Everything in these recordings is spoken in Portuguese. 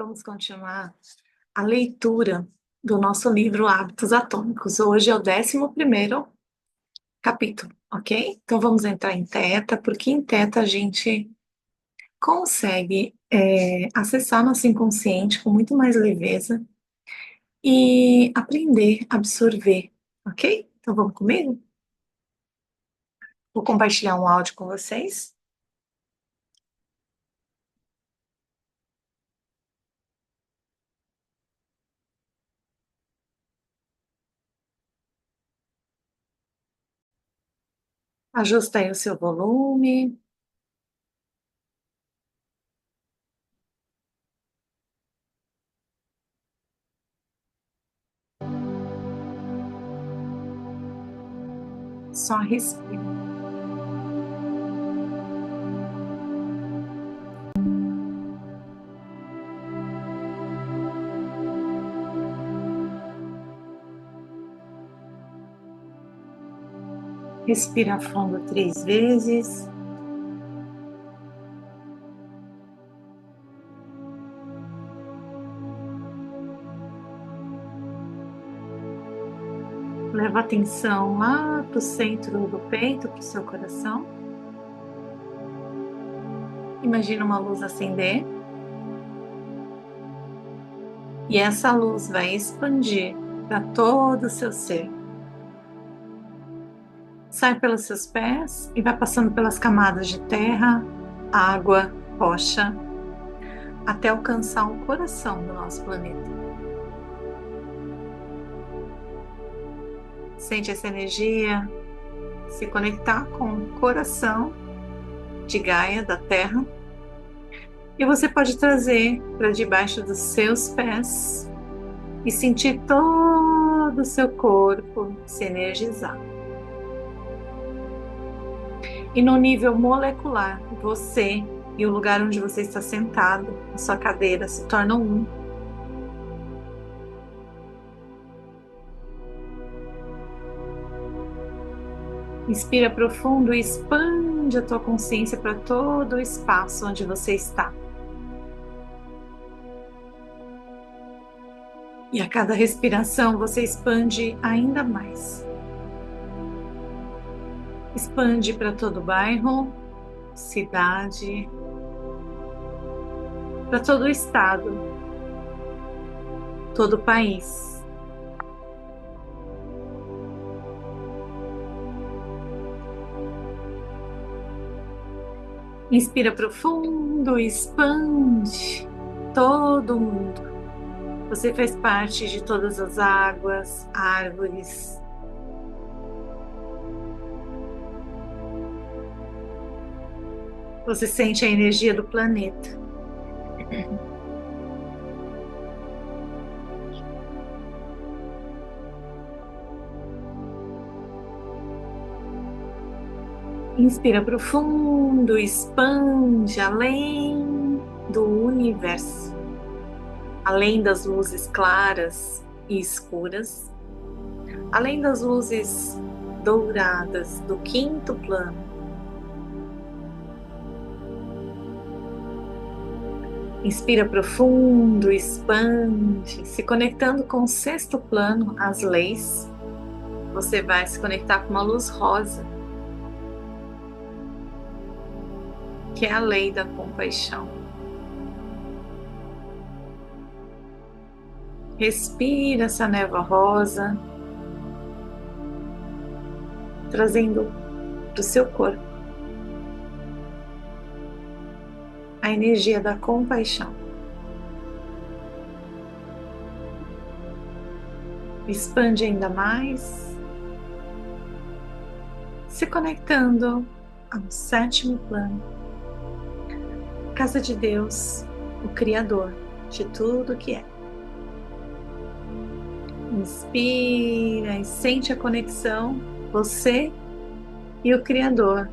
Vamos continuar a leitura do nosso livro Hábitos Atômicos. Hoje é o 11º capítulo, ok? Então vamos entrar em Teta, porque em Teta a gente consegue acessar nosso inconsciente com muito mais leveza e aprender a absorver, ok? Então vamos comigo? Vou compartilhar um áudio com vocês. Ajusta aí o seu volume. Só respira. Respira fundo 3 vezes. Leva a atenção lá para o centro do peito, para o seu coração. Imagina uma luz acender. E essa luz vai expandir para todo o seu ser. Sai pelos seus pés e vai passando pelas camadas de terra, água, rocha, até alcançar o coração do nosso planeta. Sente essa energia se conectar com o coração de Gaia, da Terra. E você pode trazer para debaixo dos seus pés e sentir todo o seu corpo se energizar. E no nível molecular, você e o lugar onde você está sentado, a sua cadeira, se tornam um. Inspira profundo e expande a tua consciência para todo o espaço onde você está. E a cada respiração você expande ainda mais. Expande para todo o bairro, cidade, para todo o estado, todo o país. Inspira profundo, expande todo mundo. Você faz parte de todas as águas, árvores. Você sente a energia do planeta. Inspira profundo, expande além do universo, além das luzes claras e escuras, além das luzes douradas do 5º plano. Inspira profundo, expande, se conectando com o 6º plano, as leis. Você vai se conectar com uma luz rosa, que é a lei da compaixão. Respira essa névoa rosa, trazendo do seu corpo a energia da compaixão. Expande ainda mais, se conectando ao 7º plano, casa de Deus, o Criador de tudo que é. Inspira e sente a conexão, você e o Criador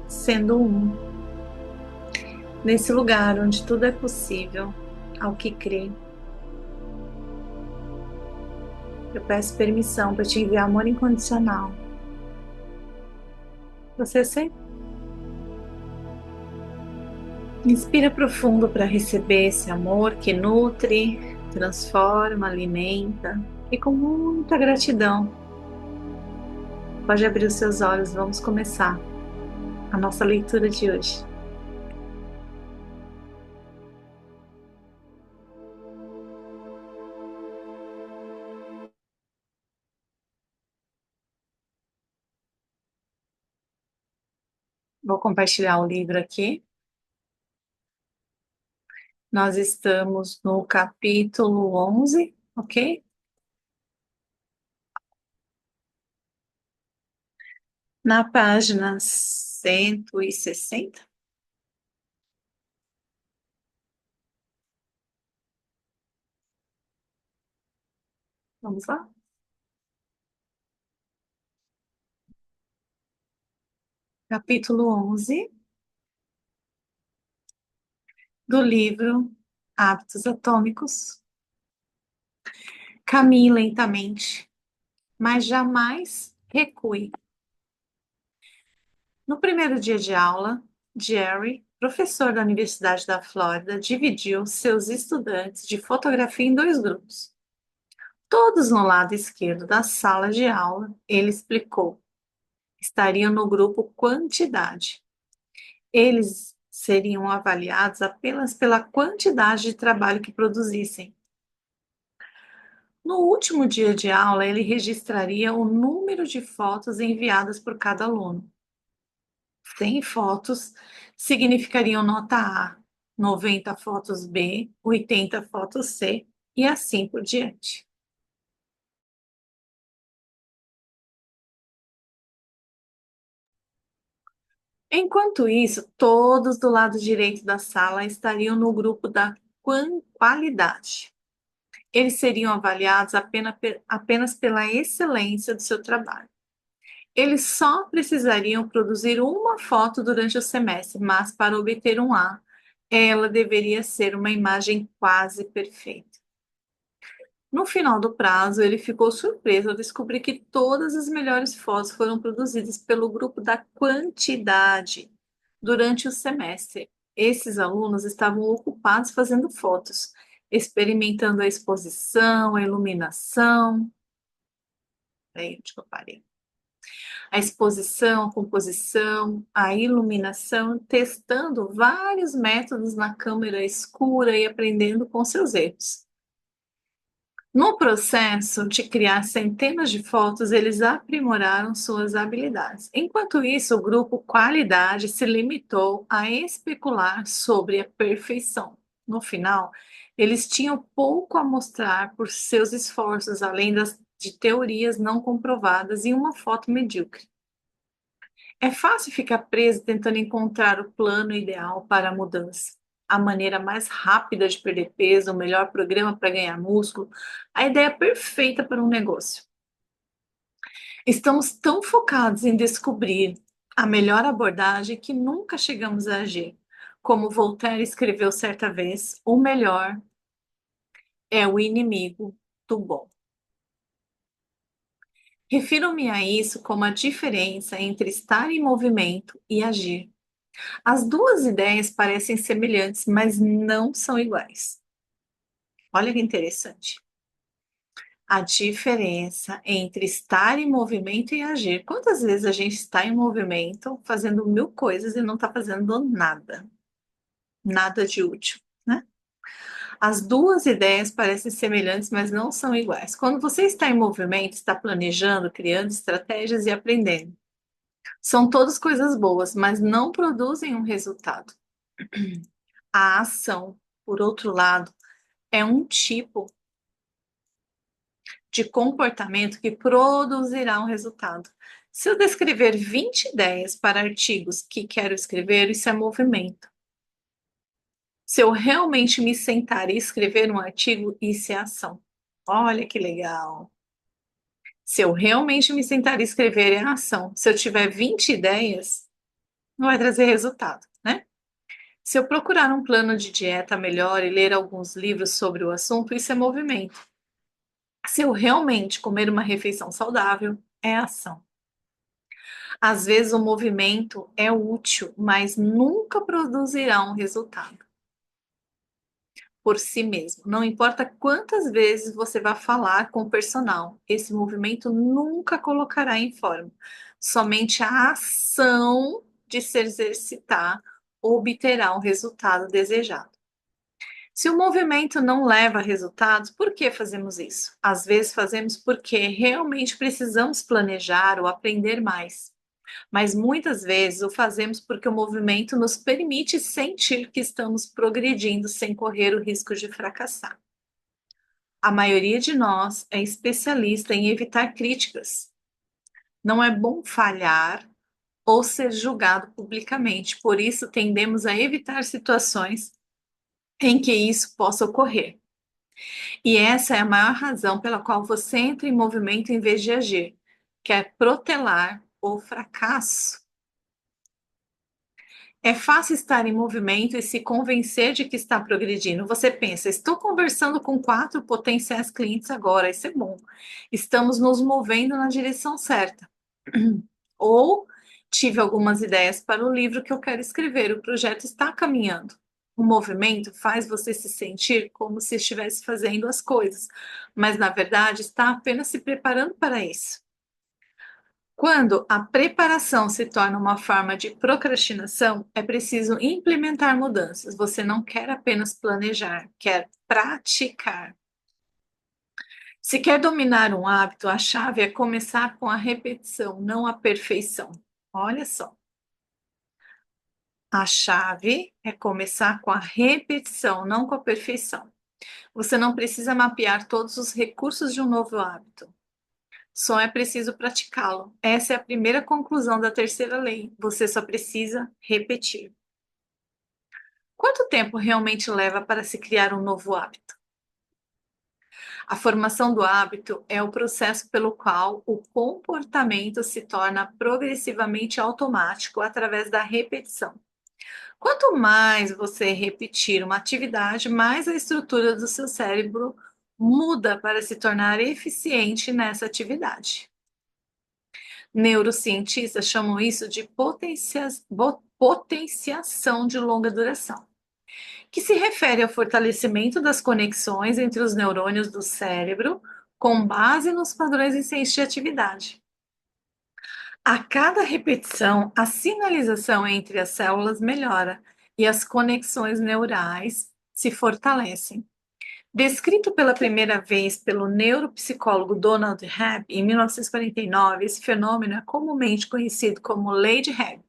sendo um. Nesse lugar onde tudo é possível, ao que crê. Eu peço permissão para te enviar amor incondicional. Você aceita? Inspira profundo para receber esse amor que nutre, transforma, alimenta e com muita gratidão. Pode abrir os seus olhos, vamos começar a nossa leitura de hoje. Vou compartilhar o livro aqui. Nós estamos no capítulo 11, ok? Na página 160. Vamos lá? Capítulo 11 do livro Hábitos Atômicos. Caminhe lentamente, mas jamais recue. No primeiro dia de aula, Jerry, professor da Universidade da Flórida, dividiu seus estudantes de fotografia em dois grupos. Todos no lado esquerdo da sala de aula, ele explicou, estariam no grupo quantidade. Eles seriam avaliados apenas pela quantidade de trabalho que produzissem. No último dia de aula, ele registraria o número de fotos enviadas por cada aluno. 100 fotos significariam nota A, 90 fotos B, 80 fotos C e assim por diante. Enquanto isso, todos do lado direito da sala estariam no grupo da qualidade. Eles seriam avaliados apenas pela excelência do seu trabalho. Eles só precisariam produzir uma foto durante o semestre, mas para obter um A, ela deveria ser uma imagem quase perfeita. No final do prazo, ele ficou surpreso ao descobrir que todas as melhores fotos foram produzidas pelo grupo da quantidade durante o semestre. Esses alunos estavam ocupados fazendo fotos, experimentando a exposição, a iluminação. Peraí, onde que eu parei? A exposição, a composição, a iluminação, testando vários métodos na câmera escura e aprendendo com seus erros. No processo de criar centenas de fotos, eles aprimoraram suas habilidades. Enquanto isso, o grupo Qualidade se limitou a especular sobre a perfeição. No final, eles tinham pouco a mostrar por seus esforços, além de teorias não comprovadas e uma foto medíocre. É fácil ficar preso tentando encontrar o plano ideal para a mudança, a maneira mais rápida de perder peso, o melhor programa para ganhar músculo, a ideia perfeita para um negócio. Estamos tão focados em descobrir a melhor abordagem que nunca chegamos a agir. Como Voltaire escreveu certa vez, o melhor é o inimigo do bom. Refiro-me a isso como a diferença entre estar em movimento e agir. As duas ideias parecem semelhantes, mas não são iguais. Olha que interessante. A diferença entre estar em movimento e agir. Quantas vezes a gente está em movimento, fazendo mil coisas e não está fazendo nada? Nada de útil, né? As duas ideias parecem semelhantes, mas não são iguais. Quando você está em movimento, está planejando, criando estratégias e aprendendo. São todas coisas boas, mas não produzem um resultado. A ação, por outro lado, é um tipo de comportamento que produzirá um resultado. Se eu descrever 20 ideias para artigos que quero escrever, isso é movimento. Se eu realmente me sentar e escrever um artigo, isso é ação. Olha que legal. Se eu realmente me sentar e escrever, é ação. Se eu tiver 20 ideias, não vai trazer resultado, né? Se eu procurar um plano de dieta melhor e ler alguns livros sobre o assunto, isso é movimento. Se eu realmente comer uma refeição saudável, é ação. Às vezes o movimento é útil, mas nunca produzirá um resultado por si mesmo. Não importa quantas vezes você vá falar com o personal, esse movimento nunca colocará em forma. Somente a ação de se exercitar obterá o resultado desejado. Se o movimento não leva a resultados, por que fazemos isso? Às vezes fazemos porque realmente precisamos planejar ou aprender mais, mas muitas vezes o fazemos porque o movimento nos permite sentir que estamos progredindo sem correr o risco de fracassar. A maioria de nós é especialista em evitar críticas. Não é bom falhar ou ser julgado publicamente, por isso tendemos a evitar situações em que isso possa ocorrer. E essa é a maior razão pela qual você entra em movimento em vez de agir, que é protelar o fracasso. É fácil estar em movimento e se convencer de que está progredindo. Você pensa, estou conversando com 4 potenciais clientes agora, isso é bom. Estamos nos movendo na direção certa. Ou tive algumas ideias para o livro que eu quero escrever, o projeto está caminhando. O movimento faz você se sentir como se estivesse fazendo as coisas, mas na verdade está apenas se preparando para isso. Quando a preparação se torna uma forma de procrastinação, é preciso implementar mudanças. Você não quer apenas planejar, quer praticar. Se quer dominar um hábito, a chave é começar com a repetição, não a perfeição. Olha só. A chave é começar com a repetição, não com a perfeição. Você não precisa mapear todos os recursos de um novo hábito. Só é preciso praticá-lo. Essa é a primeira conclusão da terceira lei. Você só precisa repetir. Quanto tempo realmente leva para se criar um novo hábito? A formação do hábito é o processo pelo qual o comportamento se torna progressivamente automático através da repetição. Quanto mais você repetir uma atividade, mais a estrutura do seu cérebro muda para se tornar eficiente nessa atividade. Neurocientistas chamam isso de potenciação de longa duração, que se refere ao fortalecimento das conexões entre os neurônios do cérebro com base nos padrões recentes de atividade. A cada repetição, a sinalização entre as células melhora e as conexões neurais se fortalecem. Descrito pela primeira vez pelo neuropsicólogo Donald Hebb em 1949, esse fenômeno é comumente conhecido como Lei de Hebb.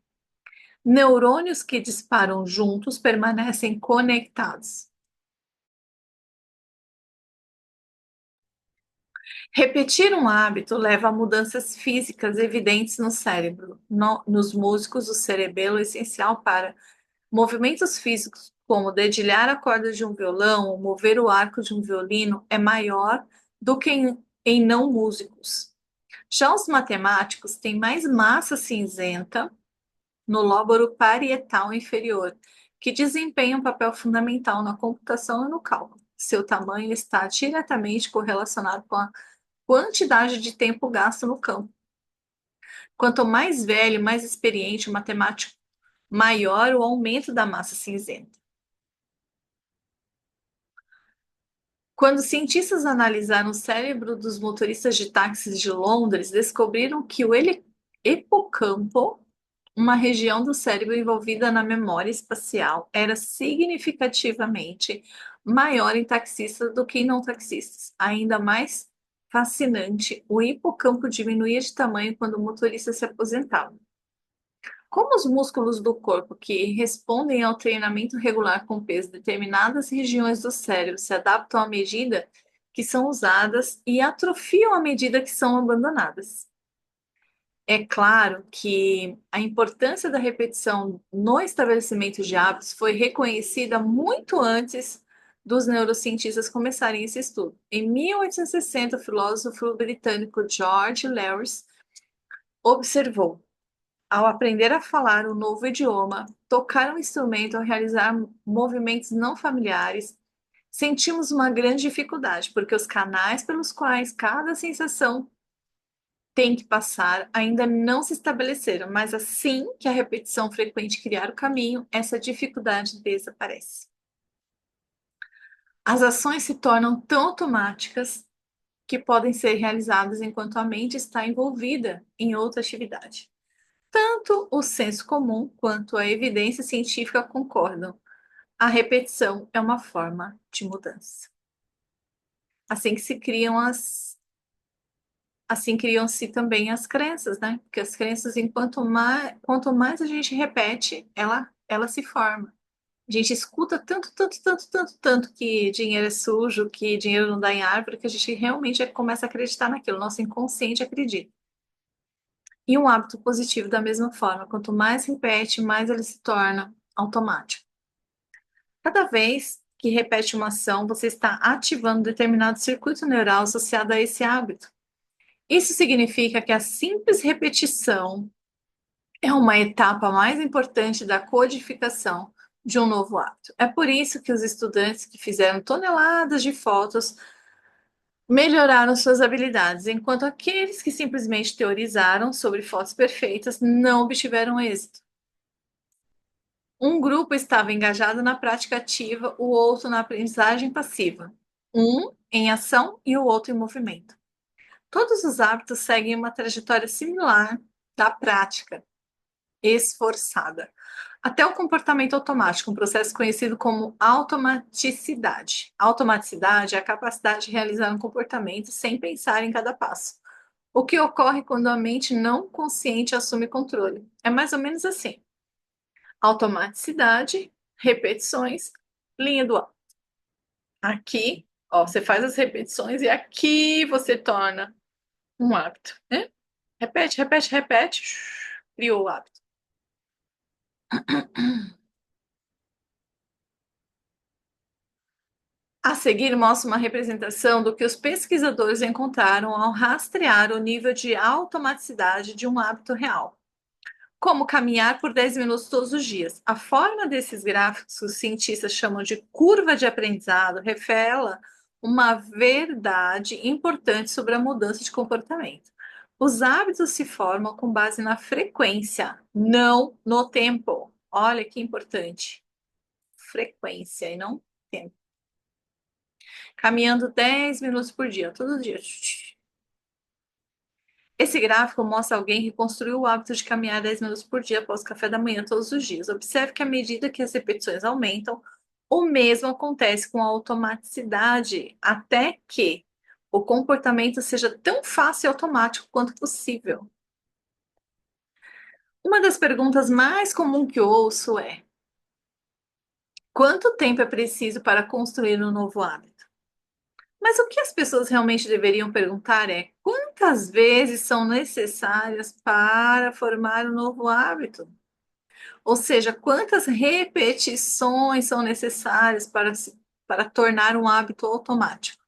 Neurônios que disparam juntos permanecem conectados. Repetir um hábito leva a mudanças físicas evidentes no cérebro. Nos músculos, o cerebelo é essencial para movimentos físicos, como dedilhar a corda de um violão ou mover o arco de um violino, é maior do que em não músicos. Já os matemáticos têm mais massa cinzenta no lóbulo parietal inferior, que desempenha um papel fundamental na computação e no cálculo. Seu tamanho está diretamente correlacionado com a quantidade de tempo gasto no campo. Quanto mais velho, mais experiente o matemático, maior o aumento da massa cinzenta. Quando cientistas analisaram o cérebro dos motoristas de táxis de Londres, descobriram que o hipocampo, uma região do cérebro envolvida na memória espacial, era significativamente maior em taxistas do que em não taxistas. Ainda mais fascinante, o hipocampo diminuía de tamanho quando o motorista se aposentava. Como os músculos do corpo que respondem ao treinamento regular com peso, determinadas regiões do cérebro se adaptam à medida que são usadas e atrofiam à medida que são abandonadas. É claro que a importância da repetição no estabelecimento de hábitos foi reconhecida muito antes dos neurocientistas começarem esse estudo. Em 1860, o filósofo britânico George Lewis observou: ao aprender a falar um novo idioma, tocar um instrumento ou realizar movimentos não familiares, sentimos uma grande dificuldade, porque os canais pelos quais cada sensação tem que passar ainda não se estabeleceram, mas assim que a repetição frequente criar o caminho, essa dificuldade desaparece. As ações se tornam tão automáticas que podem ser realizadas enquanto a mente está envolvida em outra atividade. Tanto o senso comum quanto a evidência científica concordam. A repetição é uma forma de mudança. Assim que se criam assim criam-se também as crenças, né? Porque as crenças, quanto mais a gente repete, ela se forma. A gente escuta tanto, tanto, tanto, tanto, tanto que dinheiro é sujo, que dinheiro não dá em árvore, que a gente realmente começa a acreditar naquilo. Nosso inconsciente acredita. E um hábito positivo da mesma forma, quanto mais repete, mais ele se torna automático. Cada vez que repete uma ação, você está ativando determinado circuito neural associado a esse hábito. Isso significa que a simples repetição é uma etapa mais importante da codificação de um novo hábito. É por isso que os estudantes que fizeram toneladas de fotos melhoraram suas habilidades, enquanto aqueles que simplesmente teorizaram sobre fotos perfeitas não obtiveram êxito. Um grupo estava engajado na prática ativa, o outro na aprendizagem passiva. Um em ação e o outro em movimento. Todos os hábitos seguem uma trajetória similar da prática esforçada, até o comportamento automático, um processo conhecido como automaticidade. Automaticidade é a capacidade de realizar um comportamento sem pensar em cada passo. O que ocorre quando a mente não consciente assume controle. É mais ou menos assim. Automaticidade, repetições, linha do alto. Aqui, ó, você faz as repetições e aqui você torna um hábito, né? Repete, repete, repete, criou o hábito. A seguir, mostra uma representação do que os pesquisadores encontraram ao rastrear o nível de automaticidade de um hábito real, como caminhar por 10 minutos todos os dias. A forma desses gráficos, os cientistas chamam de curva de aprendizado, revela uma verdade importante sobre a mudança de comportamento. Os hábitos se formam com base na frequência, não no tempo. Olha que importante. Frequência e não tempo. Caminhando 10 minutos por dia, todo dia. Esse gráfico mostra alguém que construiu o hábito de caminhar 10 minutos por dia após o café da manhã todos os dias. Observe que à medida que as repetições aumentam, o mesmo acontece com a automaticidade, até que o comportamento seja tão fácil e automático quanto possível. Uma das perguntas mais comuns que ouço é: quanto tempo é preciso para construir um novo hábito? Mas o que as pessoas realmente deveriam perguntar é: quantas vezes são necessárias para formar um novo hábito? Ou seja, quantas repetições são necessárias para tornar um hábito automático?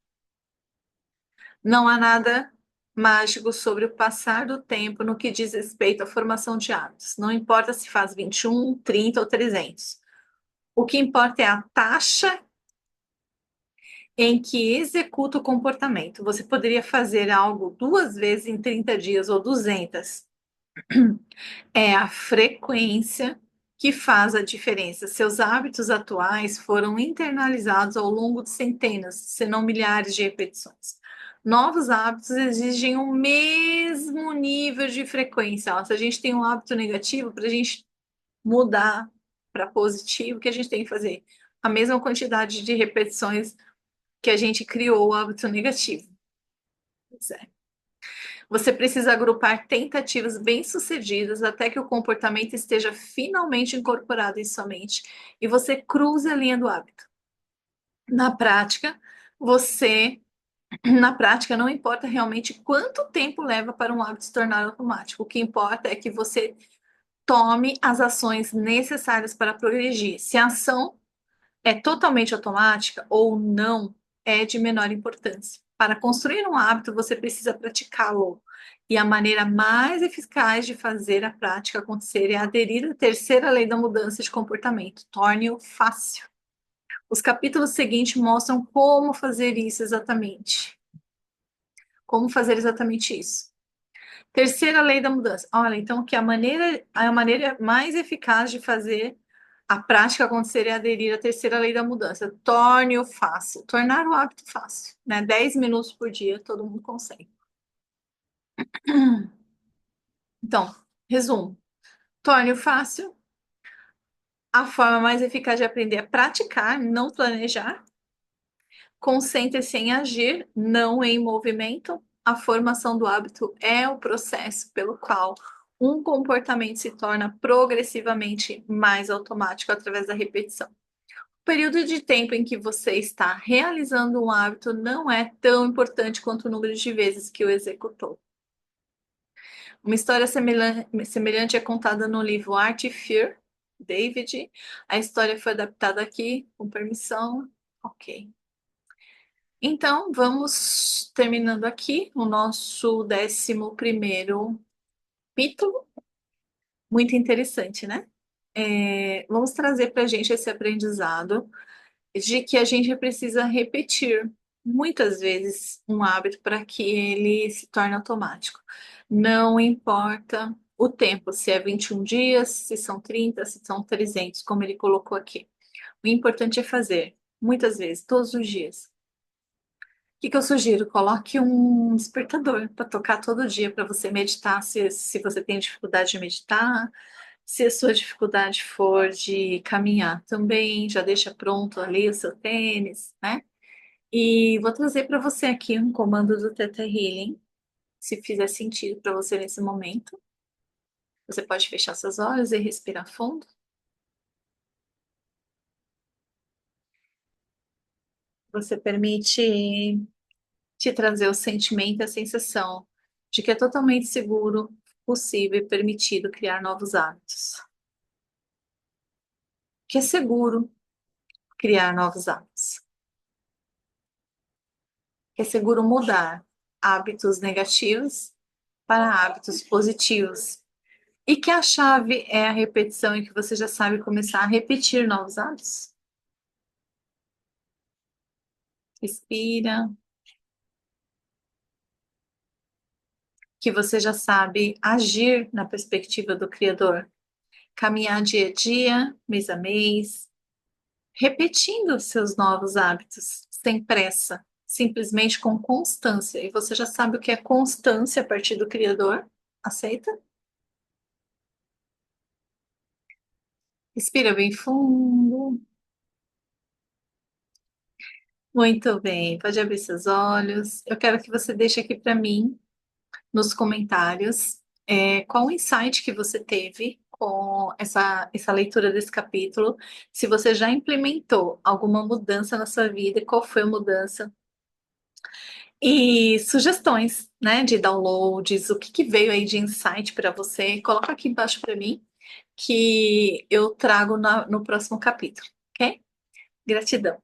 Não há nada mágico sobre o passar do tempo no que diz respeito à formação de hábitos. Não importa se faz 21, 30 ou 300. O que importa é a taxa em que executa o comportamento. Você poderia fazer algo 2 vezes em 30 dias ou 200. É a frequência que faz a diferença. Seus hábitos atuais foram internalizados ao longo de centenas, se não milhares de repetições. Novos hábitos exigem o mesmo nível de frequência. Ó, se a gente tem um hábito negativo, para a gente mudar para positivo, o que a gente tem que fazer? A mesma quantidade de repetições que a gente criou o hábito negativo. Pois é. Você precisa agrupar tentativas bem-sucedidas até que o comportamento esteja finalmente incorporado em sua mente e você cruze a linha do hábito. Na prática, na prática, não importa realmente quanto tempo leva para um hábito se tornar automático. O que importa é que você tome as ações necessárias para progredir. Se a ação é totalmente automática ou não, é de menor importância. Para construir um hábito, você precisa praticá-lo. E a maneira mais eficaz de fazer a prática acontecer é aderir à terceira lei da mudança de comportamento. Torne-o fácil. Os capítulos seguintes mostram como fazer isso exatamente. Como fazer exatamente isso. Terceira lei da mudança. Olha, então que a maneira mais eficaz de fazer a prática acontecer é aderir à terceira lei da mudança. Torne-o fácil. Tornar o hábito fácil, né? 10 minutos por dia, todo mundo consegue. Então, resumo. Torne-o fácil. A forma mais eficaz de aprender é praticar, não planejar. Concentre-se em agir, não em movimento. A formação do hábito é o processo pelo qual um comportamento se torna progressivamente mais automático através da repetição. O período de tempo em que você está realizando um hábito não é tão importante quanto o número de vezes que o executou. Uma história semelhante é contada no livro Art e Fear, David. A história foi adaptada aqui, com permissão. Ok. Então, vamos terminando aqui o nosso 11º capítulo. Muito interessante, né? Vamos trazer para a gente esse aprendizado de que a gente precisa repetir muitas vezes um hábito para que ele se torne automático. Não importa o tempo, se é 21 dias, se são 30, se são 300, como ele colocou aqui. O importante é fazer, muitas vezes, todos os dias. O que eu sugiro? Coloque um despertador para tocar todo dia para você meditar, se você tem dificuldade de meditar, se a sua dificuldade for de caminhar também, já deixa pronto ali o seu tênis, né? E vou trazer para você aqui um comando do Theta Healing, se fizer sentido para você nesse momento. Você pode fechar seus olhos e respirar fundo. Você permite te trazer o sentimento e a sensação de que é totalmente seguro, possível e permitido criar novos hábitos. Que é seguro criar novos hábitos. Que é seguro mudar hábitos negativos para hábitos positivos. E que a chave é a repetição e que você já sabe começar a repetir novos hábitos. Respira. Que você já sabe agir na perspectiva do Criador. Caminhar dia a dia, mês a mês, repetindo os seus novos hábitos, sem pressa, simplesmente com constância. E você já sabe o que é constância a partir do Criador. Aceita? Respira bem fundo. Muito bem, pode abrir seus olhos. Eu quero que você deixe aqui para mim, nos comentários, qual o insight que você teve com essa leitura desse capítulo. Se você já implementou alguma mudança na sua vida, qual foi a mudança? E sugestões, né, de downloads, o que, que veio aí de insight para você, coloca aqui embaixo para mim, que eu trago no próximo capítulo, ok? Gratidão.